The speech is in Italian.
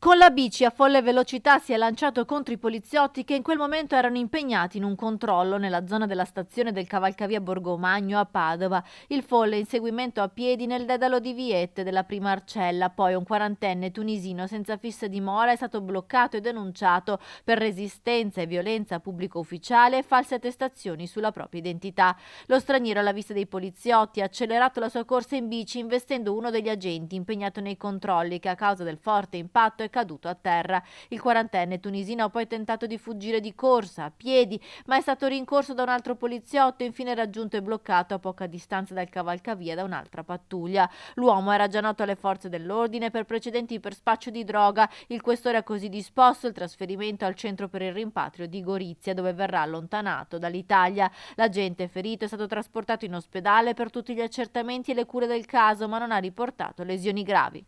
Con la bici a folle velocità si è lanciato contro i poliziotti che in quel momento erano impegnati in un controllo nella zona della stazione del cavalcavia Borgomagno a Padova. Il folle inseguimento a piedi nel dedalo di Viette della prima Arcella, poi un quarantenne tunisino senza fissa dimora è stato bloccato e denunciato per resistenza e violenza a pubblico ufficiale e false attestazioni sulla propria identità. Lo straniero alla vista dei poliziotti ha accelerato la sua corsa in bici investendo uno degli agenti impegnato nei controlli che a causa del forte impatto è caduto a terra. Il quarantenne tunisino ha poi tentato di fuggire di corsa, a piedi, ma è stato rincorso da un altro poliziotto e infine raggiunto e bloccato a poca distanza dal cavalcavia da un'altra pattuglia. L'uomo era già noto alle forze dell'ordine per precedenti per spaccio di droga. Il questore ha così disposto il trasferimento al centro per il rimpatrio di Gorizia, dove verrà allontanato dall'Italia. L'agente ferito è stato trasportato in ospedale per tutti gli accertamenti e le cure del caso, ma non ha riportato lesioni gravi.